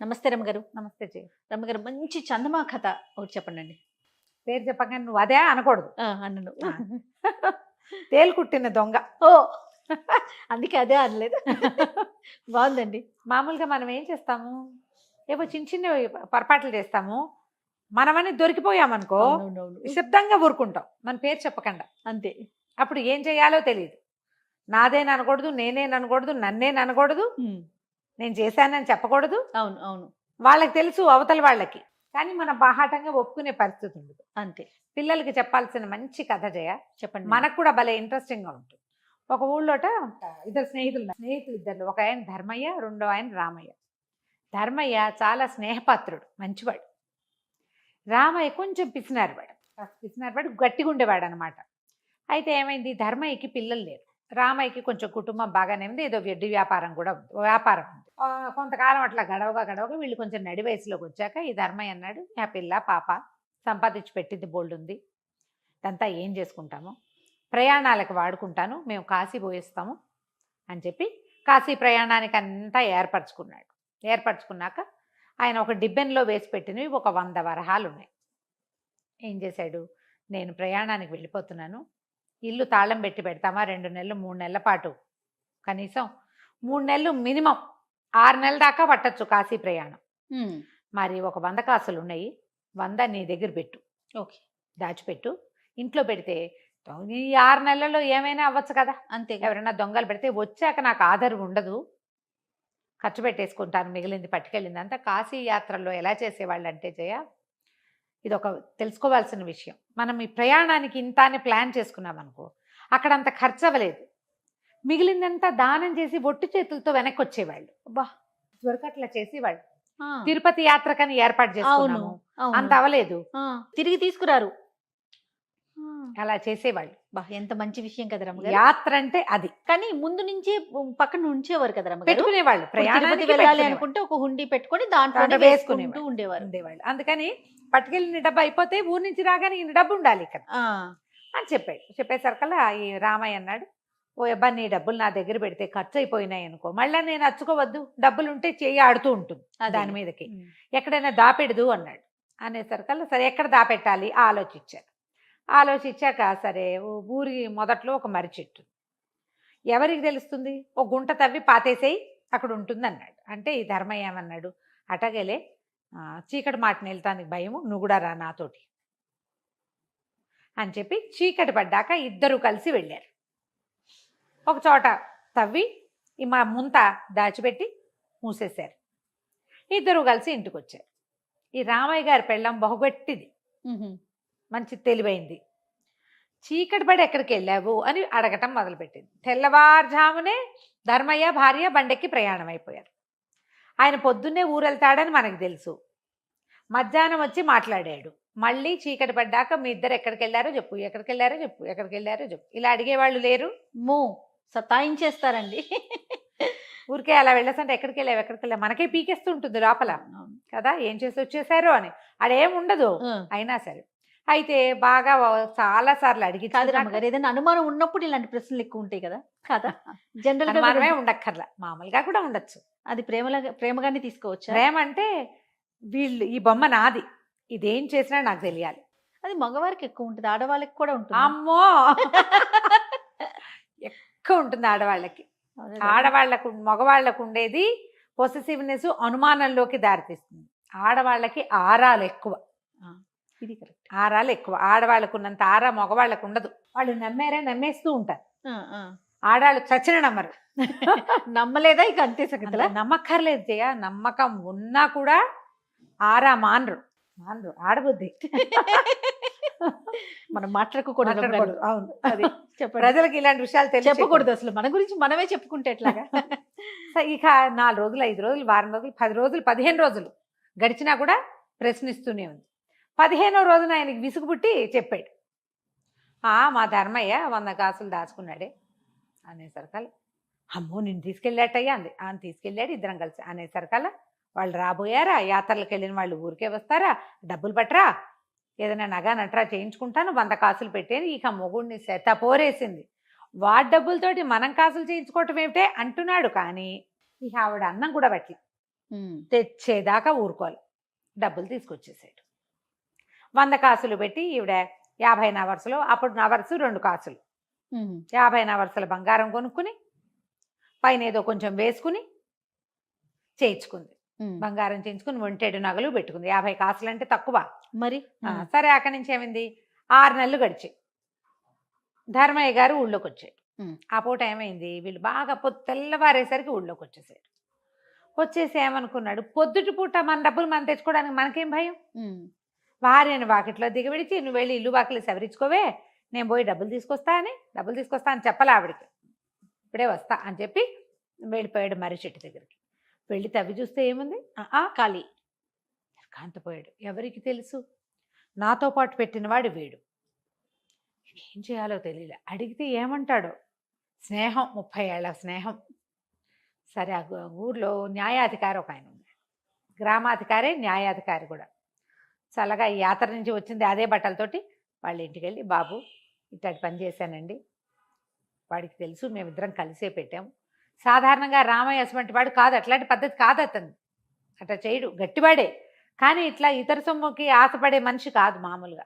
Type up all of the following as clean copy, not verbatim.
నమస్తే రమ్మగారు. నమస్తే జీ. రమ్మగారు మంచి చందమా కథ ఒకటి చెప్పండండి. పేరు చెప్పగానే నువ్వు అదే అనకూడదు. అన్నను. ఆ. తేలుకుట్టిన దొంగ. ఓ అందుకే అదే అనలేదు. బాగుందండి. మామూలుగా మనం ఏం చేస్తాము, ఏవో చిన్న చిన్న పొరపాట్లు చేస్తాము. మనమని దొరికిపోయామనుకో అవునవునవును. నిశ్శబ్దంగా ఊరుకుంటాం, మన పేరు చెప్పకుండా. అంతే. అప్పుడు ఏం చేయాలో తెలియదు. నాదేననకూడదు, నేనేననకూడదు, నన్నేననకూడదు, నేను చేశానని చెప్పకూడదు. అవును అవును. వాళ్ళకి తెలుసు అవతల వాళ్ళకి, కానీ మనం బాహాటంగా ఒప్పుకునే పరిస్థితి ఉండదు. అంతే. పిల్లలకి చెప్పాల్సిన మంచి కథ జయ. చెప్పండి. మనకు కూడా భలే ఇంట్రెస్టింగ్గా ఉంటుంది. ఒక ఊళ్ళోట ఇద్దరు స్నేహితులు ఇద్దరు. ఒక ఆయన ధర్మయ్య, రెండో ఆయన రామయ్య. ధర్మయ్య చాలా స్నేహపాత్రుడు, మంచివాడు. రామయ్య కొంచెం పిసినారివాడు, గట్టిగా ఉండేవాడు అనమాట. అయితే ఏమైంది, ధర్మయ్యకి పిల్లలు లేరు, రామయ్యకి కొంచెం కుటుంబం బాగానే ఉంది, ఏదో వెడ్డి వ్యాపారం కూడా ఉంది, వ్యాపారం ఉంది. కొంతకాలం అట్లా గడవగా వీళ్ళు కొంచెం నడి వయసులోకి వచ్చాక ఈ ధర్మయ్య అన్నాడు, ఆ పిల్ల పాప సంపాదించి పెట్టింది బోల్డ్ ఉంది, ఇదంతా ఏం చేసుకుంటాము, ప్రయాణాలకు వాడుకుంటాను, మేము కాశీ పోయేస్తాము అని చెప్పి కాశీ ప్రయాణానికి అంతా ఏర్పరచుకున్నాక ఆయన ఒక డిబ్బెన్లో వేసి పెట్టినవి ఒక 100 వరహాలు ఉన్నాయి. ఏం చేశాడు, నేను ప్రయాణానికి వెళ్ళిపోతున్నాను, ఇల్లు తాళం పెట్టి పెడతామా 2 నెలలు 3 నెలల పాటు, కనీసం 3 నెలలు మినిమం 6 నెలల దాకా పట్టచ్చు కాశీ ప్రయాణం. మరి ఒక 100 కాసులు ఉన్నాయి, 100 నీ దగ్గర పెట్టు, ఓకే, దాచిపెట్టు. ఇంట్లో పెడితే ఈ 6 నెలల్లో ఏమైనా అవ్వచ్చు కదా, అంతే. ఎవరైనా దొంగలు పెడితే వచ్చాక నాకు ఆధారం ఉండదు, ఖర్చు పెట్టేసుకుంటాను, మిగిలింది పట్టుకెళ్ళింది అంతా. కాశీ యాత్రల్లో ఎలా చేసేవాళ్ళు అంటే జయ, ఇది ఒక తెలుసుకోవాల్సిన విషయం. మనం ఈ ప్రయాణానికి ఇంత అని ప్లాన్ చేసుకున్నాం అనుకో, అక్కడ అంత ఖర్చు అవ్వలేదు, మిగిలిందంతా దానం చేసి ఒట్టి చేతులతో వెనక్కి వచ్చేవాళ్ళు. బా అట్లా చేసేవాళ్ళు. తిరుపతి యాత్రకని ఏర్పాటు చేసుకున్నాము, అంత అవ్వలేదు, తిరిగి తీసుకురారు. అలా చేసేవాళ్ళు. బా ఎంత మంచి విషయం కదా రమ్మగారు. యాత్ర అంటే అది. కానీ ముందు నుంచి పక్కన ఉంచేవారు కదా రమ్మగారు. పెట్టుకునేవాళ్ళు, ప్రయాణానికి వెళ్ళాలి అనుకుంటే ఒక హుండీ పెట్టుకొని దాంట్లో వేసుకుంటూ ఉండేవారు. అందుకని పట్టుకెళ్ళిన డబ్బు అయిపోతే ఊరి నుంచి రాగానే ఈ డబ్బు ఉండాలి ఇక్కడ అని చెప్పేసరికల్లా ఈ రామయ్య అన్నాడు, ఓ అబ్బా నీ డబ్బులు నా దగ్గర పెడితే ఖర్చు అయిపోయినాయి అనుకో, మళ్ళీ నేను అచ్చుకోవద్దు, డబ్బులు ఉంటే చెయ్యి ఆడుతూ ఉంటుంది దాని మీదకి, ఎక్కడైనా దాపెడదు అన్నాడు. అనేసరికల్లా సరే ఎక్కడ దాపెట్టాలి ఆలోచించాక సరే ఊరి మొదట్లో ఒక మర్రి చెట్టు, ఎవరికి తెలుస్తుంది, ఒక గుంట తవ్వి పాతేసేయి అక్కడ ఉంటుంది అన్నాడు. అంటే ఈ ధర్మయ్య ఏమన్నాడు, అటగలే చీకటి మాటని వెళ్తానికి భయము, నువ్వు కూడా రా నాతోటి అని చెప్పి చీకటి పడ్డాక ఇద్దరు కలిసి వెళ్ళారు. ఒక చోట తవ్వి ఈ మా ముంత దాచిపెట్టి మూసేశారు. ఇద్దరు కలిసి ఇంటికి వచ్చారు. ఈ రామయ్య గారి పెళ్ళం బహుగట్టిది, మంచి తెలివైంది. చీకటి పడి ఎక్కడికి వెళ్ళావు అని అడగటం మొదలుపెట్టింది. తెల్లవారుజామునే ధర్మయ్య భార్య బండెక్కి ప్రయాణం అయిపోయారు. ఆయన పొద్దున్నే ఊరెళ్తాడని మనకు తెలుసు, మధ్యాహ్నం వచ్చి మాట్లాడాడు. మళ్ళీ చీకటి పడ్డాక మీ ఇద్దరు ఎక్కడికి వెళ్ళారో చెప్పు, ఇలా అడిగేవాళ్ళు లేరు. సతాయించేస్తారండి. ఊరికే అలా వెళ్ళేసంటే ఎక్కడికి వెళ్ళావు మనకే పీకేస్తూ ఉంటుంది లోపల కదా, ఏం చేసి వచ్చేసారో అని. అదేం ఉండదు. అయినా సరే అయితే బాగా చాలా సార్లు అడిగి కాదు రమ్మగారు, ఏదైనా అనుమానం ఉన్నప్పుడు ఇలాంటి ప్రశ్నలు ఎక్కువ ఉంటాయి కదా కదా. జనరల్ గా మనమే ఉండక్కర్లా, మామూలుగా కూడా ఉండొచ్చు. అది ప్రేమగానే తీసుకోవచ్చు. ప్రేమ అంటే వీళ్ళు ఈ బొమ్మ నాది, ఇదేం చేసినా నాకు తెలియాలి. అది మగవారికి ఎక్కువ ఉంటుంది, ఆడవాళ్ళకి కూడా ఉంటుంది. అమ్మో ఎక్కువ ఉంటుంది ఆడవాళ్ళకి. మగవాళ్ళకు ఉండేది పొసెసివ్నెస్, అనుమానంలోకి దారితీస్తుంది. ఆడవాళ్ళకి ఆరాలు ఎక్కువ. ఇది కరెక్ట్. ఆరాలు ఎక్కువ. ఆడవాళ్ళకు ఉన్నంత ఆరా మగవాళ్ళకు ఉండదు. వాళ్ళు నమ్మేస్తూ ఉంటారు. ఆడాళ్ళు చచ్చిన నమ్మరు. నమ్మలేదా ఇక అంతే సంగతిలా. నమ్మక్కర్లేదు జయ, నమ్మకం ఉన్నా కూడా ఆరా మానరు ఆడబుద్ధి. మనం మాట్లాడుకోకూడదు. అవును, అది ప్రజలకు ఇలాంటి విషయాలు చెప్పకూడదు అసలు. మన గురించి మనమే చెప్పుకుంటే ఎట్లాగా. ఇక 4 రోజులు 5 రోజులు వారం రోజులు 10 రోజులు 15 రోజులు గడిచినా కూడా ప్రశ్నిస్తూనే ఉంది. 15వ రోజున ఆయనకి విసుగు పుట్టి చెప్పాడు, మా ధర్మయ్య 100 కాసులు దాచుకున్నాడే అనేసరికల్లా, అమ్మో నిన్ను తీసుకెళ్ళాటయ్యా అంది. తీసుకెళ్ళాడు, ఇద్దరం కలిసి అనేసరికల్లా, వాళ్ళు రాబోయారా, యాత్రలకు వెళ్ళిన వాళ్ళు ఊరికే వస్తారా, డబ్బులు పట్టరా, ఏదైనా నగా నట్రా చేయించుకుంటాను, 100 కాసులు పెట్టాను. ఇక మొగుడిని పోరేసింది. వాడి డబ్బులతోటి మనం కాసులు చేయించుకోవటం ఏమిటే అంటున్నాడు. కానీ ఇక ఆవిడ అన్నం కూడా పట్టి తెచ్చేదాకా ఊరుకోవాలి. డబ్బులు తీసుకొచ్చేసాడు. 100 కాసులు పెట్టి ఈవిడ 50 నవర్సులు, అప్పుడు నవర్సు 2 కాసులు, 50 నవర్సుల బంగారం కొనుక్కుని పైన ఏదో కొంచెం వేసుకుని చేయించుకుంది. బంగారం చేయించుకుని ఒంటేడు నగలు పెట్టుకుంది. 50 కాసులు అంటే తక్కువ మరి. సరే, అక్కడి నుంచి ఏమైంది, 6 నెలలు గడిచాయి. ధర్మయ్య గారు ఊళ్ళోకి వచ్చాడు. ఆ పూట ఏమైంది, వీళ్ళు బాగా తెల్లవారేసరికి ఊళ్ళోకి వచ్చేసాడు. వచ్చేసి ఏమనుకున్నాడు, పొద్దుటి పూట మన డబ్బులు మనం తెచ్చుకోవడానికి మనకేం భయం, భార్యను వాకిట్లో దిగబెడిచి నువ్వు వెళ్ళి ఇల్లు వాకిలి సవరించుకోవే, నేను పోయి డబ్బులు తీసుకొస్తా అని చెప్పాలి ఆవిడికి. ఇప్పుడే వస్తా అని చెప్పి వెళ్ళిపోయాడు మర్రి చెట్టు దగ్గరికి. వెళ్ళి తవ్వి చూస్తే ఏముంది, ఖాళీ. కాంతపోయాడు. ఎవరికి తెలుసు, నాతో పాటు పెట్టినవాడు వీడు. ఏం చేయాలో తెలియలే. అడిగితే ఏమంటాడో. స్నేహం, 30 ఏళ్ల స్నేహం. సరే, ఆ ఊర్లో న్యాయాధికారి ఒక ఆయన ఉన్నాడు. గ్రామాధికారి, న్యాయాధికారి కూడా. చల్లగా ఈ యాత్ర నుంచి వచ్చింది అదే బట్టలతోటి వాళ్ళ ఇంటికి వెళ్ళి, బాబు ఇట్లాంటి పని చేశానండి, వాడికి తెలుసు, మేమిద్దరం కలిసే పెట్టాము. సాధారణంగా రామయ్య అటువంటి వాడు కాదు, అట్లాంటి పద్ధతి కాదు అతను, అట్లా చేయడు, గట్టివాడే, కానీ ఇట్లా ఇతర సొమ్ముకి ఆశపడే మనిషి కాదు మామూలుగా.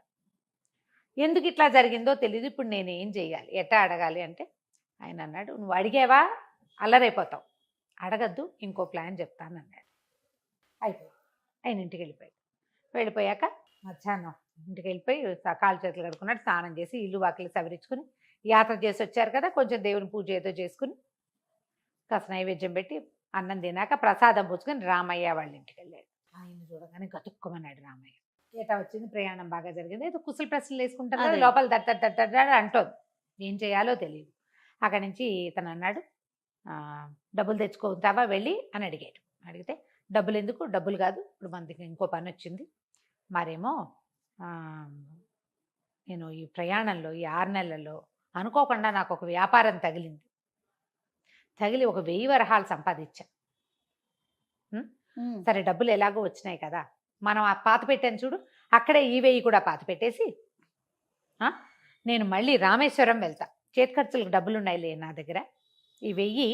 ఎందుకు ఇట్లా జరిగిందో తెలియదు, ఇప్పుడు నేను ఏం చేయాలి, ఎట్టా అడగాలి అంటే ఆయన అన్నాడు, నువ్వు అడిగేవా అల్లరైపోతావు, అడగద్దు, ఇంకో ప్లాన్ చెప్తాను అన్నాడు. అయిపోయి ఆయన ఇంటికి వెళ్ళిపోయాక మధ్యాహ్నం ఇంటికి వెళ్ళిపోయి కాళ్ళు చేతులు కడుక్కున్నాడు, స్నానం చేసి ఇల్లు వాకిలి సవరించుకుని, యాత్ర చేసి వచ్చారు కదా, కొంచెం దేవుని పూజ ఏదో చేసుకుని కాస్త నైవేద్యం పెట్టి అన్నం తినాక ప్రసాదం పుచ్చుకొని రామయ్య వాళ్ళ ఇంటికి వెళ్ళాడు. ఆయన చూడగానే గతుక్కుమన్నాడు రామయ్య. ఏటా వచ్చింది, ప్రయాణం బాగా జరిగింది, ఏదో కుశల ప్రశ్నలు వేసుకుంటారు కదా, లోపల దట్ట అంటోంది, ఏం చేయాలో తెలియదు. అక్కడి నుంచి ఇతను అన్నాడు, డబ్బులు తెచ్చుకుంటావా వెళ్ళి అని అడిగాడు. అడిగితే డబ్బులు ఎందుకు, డబ్బులు కాదు, ఇప్పుడు మనకి ఇంకో పని వచ్చింది, మరేమో నేను ఈ ప్రయాణంలో ఈ 6 నెలల్లో అనుకోకుండా నాకు ఒక వ్యాపారం తగిలి ఒక 1000 వరహాలు సంపాదించా. సరే, డబ్బులు ఎలాగో వచ్చినాయి కదా, మనం ఆ పాత పెట్టాను చూడు, అక్కడే ఈ 1000 కూడా పాత పెట్టేసి నేను మళ్ళీ రామేశ్వరం వెళ్తా, చేతి ఖర్చులకు డబ్బులు ఉన్నాయిలే నా దగ్గర, ఈ 1000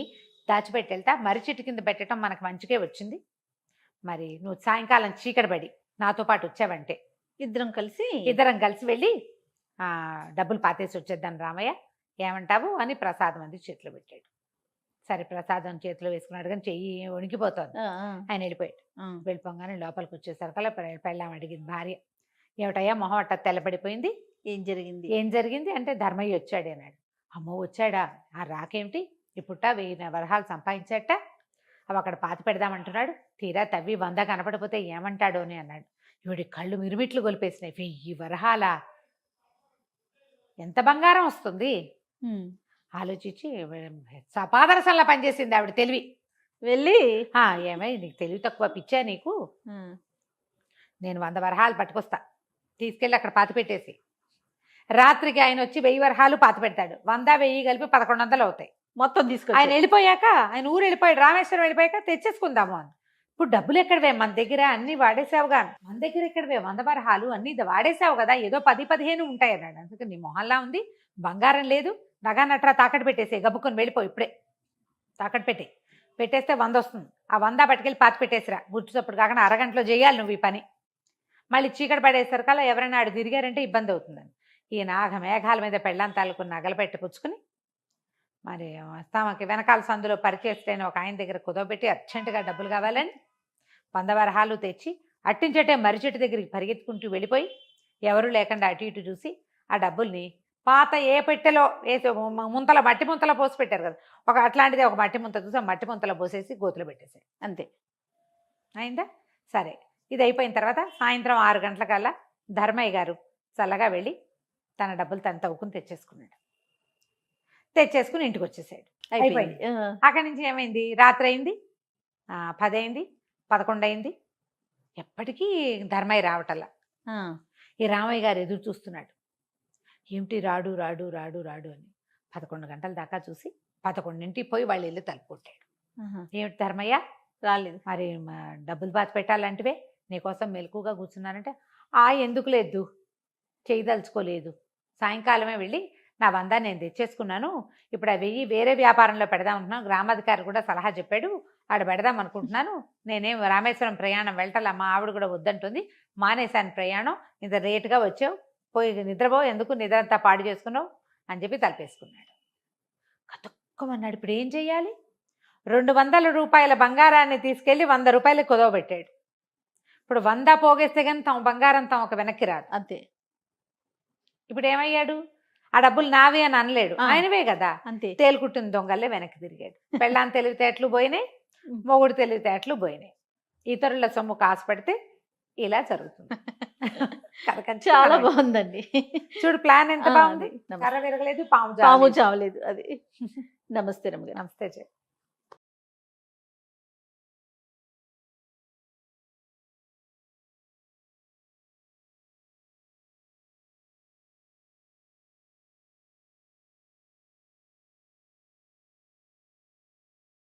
దాచిపెట్టి వెళ్తా, మర్రి చెట్టు కింద పెట్టడం మనకు మంచిగా వచ్చింది, మరి నువ్వు సాయంకాలం చీకటిపడి నాతో పాటు వచ్చావంటే ఇద్దరం కలిసి వెళ్ళి డబ్బులు పాతేసి వచ్చేద్దాం రామయ్య, ఏమంటావు అని ప్రసాదం అంది చేతిలో పెట్టాడు. సరే, ప్రసాదం చేతిలో వేసుకున్నాడు కానీ చెయ్యి వణికిపోతుంది. ఆయన వెళ్ళిపోయాడు. వెళ్ళిపోగానే లోపలికి వచ్చేసరికల్లా పెళ్ళాం అడిగింది భార్య, ఏమిటయ్యా మొహం అట్ట తెల్లబడిపోయింది, ఏం జరిగింది అంటే ధర్మయ్య వచ్చాడు అన్నాడు. అమ్మో, వచ్చాడా, ఆ రాకేమిటి, ఇప్పుడు 1000 వరహాలు సంపాదించాట, అవి అక్కడ పాతి పెడదామంటున్నాడు, తీరా తవ్వి 100 కనపడిపోతే ఏమంటాడో అని అన్నాడు. ఇవిడి కళ్ళు మిరుమిట్లు గొలిపేసినాయి. 1000 వరహాల, ఎంత బంగారం వస్తుంది ఆలోచించి పాదరసంలా పనిచేసింది ఆవిడ తెలివి. వెళ్ళి ఏమై నీకు తెలివి తక్కువ, పిచ్చా నీకు, నేను 100 వరహాలు పట్టుకొస్తా, తీసుకెళ్ళి అక్కడ పాతి పెట్టేసి, రాత్రికి ఆయన వచ్చి 1000 వరహాలు పాతి పెడతాడు, 100 1000 కలిపి 1100 అవుతాయి మొత్తం తీసుకొని. ఆయన వెళ్ళిపోయాక, ఆయన ఊరు వెళ్ళిపోయాడు, రామేశ్వరం వెళ్ళిపోయాక తెచ్చేసుకుందాము అని. ఇప్పుడు డబ్బులు ఎక్కడవే, మన దగ్గర అన్ని వాడేసావుగా, మన దగ్గర ఎక్కడవే 100 వరహాలు, అన్ని వాడేసావు కదా, ఏదో 10-15 ఉంటాయి అన్నాడు. అందుకే నీ మొహల్లా ఉంది, బంగారం లేదు, నగా నట్రా తాకట్టు పెట్టేసి గబుక్కుని వెళ్ళిపోయి, ఇప్పుడే తాకట్టు పెట్టేస్తే 100 వస్తుంది, ఆ 100 పట్టుకెళ్ళి పాతి పెట్టేసిరా, గుర్తుచప్పుడు కాకుండా అరగంటలో చేయాలి నువ్వు ఈ పని, మళ్ళీ చీకటి పడేసరికల్లా ఎవరైనా ఆడు తిరిగారంటే ఇబ్బంది అవుతుందని. ఈ మేఘాల మీద పెళ్ళాం తాలూకు నగలు పెట్టి పుచ్చుకుని మరి తమకి వెనకాల సందులో పరిచేస్తేనే ఒక ఆయన దగ్గర కుదవబెట్టి అర్జెంటుగా డబ్బులు కావాలని 100 వరహాలు తెచ్చి అట్టించటే మర్రి చెట్టు దగ్గరికి పరిగెత్తుకుంటూ వెళ్ళిపోయి ఎవరు లేకుండా అటు ఇటు చూసి ఆ డబ్బుల్ని పాత ఏ పెట్టెలో వేసి మట్టి ముంతలో పోసి పెట్టారు కదా, అట్లాంటిది ఒక మట్టి ముంత చూసి ఆ మట్టి ముంతలో పోసేసి గోతులు పెట్టేసాయి. అంతే అయిందా. సరే, ఇది అయిపోయిన తర్వాత సాయంత్రం 6 గంటలకల్లా ధర్మయ్య గారు చల్లగా వెళ్ళి తన డబ్బులు తను తవ్వుకుని తెచ్చేసుకుని ఇంటికి వచ్చేసాడు. అయిపోయింది. అక్కడి నుంచి ఏమైంది, రాత్రి అయింది, 10 అయింది, 11 అయింది, ఎప్పటికీ ధర్మయ్య రావటల్లా. ఈ రామయ్య గారు ఎదురు చూస్తున్నాడు, ఏమిటి రాడు రాడు రాడు రాడు అని. 11 గంటల దాకా చూసి 11ంటికి పోయి వాళ్ళ ఇల్లు తలుపు కొట్టాడు. ఏమిటి ధర్మయ్య రాలేదు, మరి డబ్బులు పాతి పెట్టాలంటివే, నీకోసం మెలకుగా కూర్చున్నానంటే, ఎందుకు లేదు, చేయదలుచుకోలేదు, సాయంకాలమే వెళ్ళి నా 100 నేను తెచ్చేసుకున్నాను, ఇప్పుడు ఆ 1000 వేరే వ్యాపారంలో పెడదాం అంటున్నాను, గ్రామాధికారి కూడా సలహా చెప్పాడు, ఆడ పెడదాం అనుకుంటున్నాను, నేనేం రామేశ్వరం ప్రయాణం వెళ్ళటలా, మా ఆవిడ కూడా వద్దంటుంది, మానేశాను ప్రయాణం, ఇంత రేటుగా వచ్చావు, పోయి నిద్రపో, ఎందుకు నిద్ర అంతా పాడు చేసుకున్నావు అని చెప్పి తలపేసుకున్నాడు. కతుక్కమన్నాడు, ఇప్పుడు ఏం చెయ్యాలి? 200 రూపాయల బంగారాన్ని తీసుకెళ్ళి 100 రూపాయలు కుదవబెట్టాడు. ఇప్పుడు 100 పోగేస్తే కానీ తమ బంగారం తమకు వెనక్కి రాదు. అంతే. ఇప్పుడు ఏమయ్యాడు? ఆ డబ్బులు నావి అని అనలేడు, ఆయనవే కదా. అంతే. తేలుకుట్టిన దొంగల్లే వెనక్కి తిరిగాడు. పెళ్ళాన్ని తెలివితేటలు పోయినాయి, మొగుడు తెలివితేటలు పోయినాయి. ఇతరుల సొమ్ము కాసు పెడితే ఇలా జరుగుతుంది. చాలా బాగుందండి. చూడు ప్లాన్ ఎంత బాగుంది. నమస్తే. కర్ర విరగలేదు, పాము పాము చావలేదు. అది. నమస్తే రమ్య గారు. నమస్తే జయ.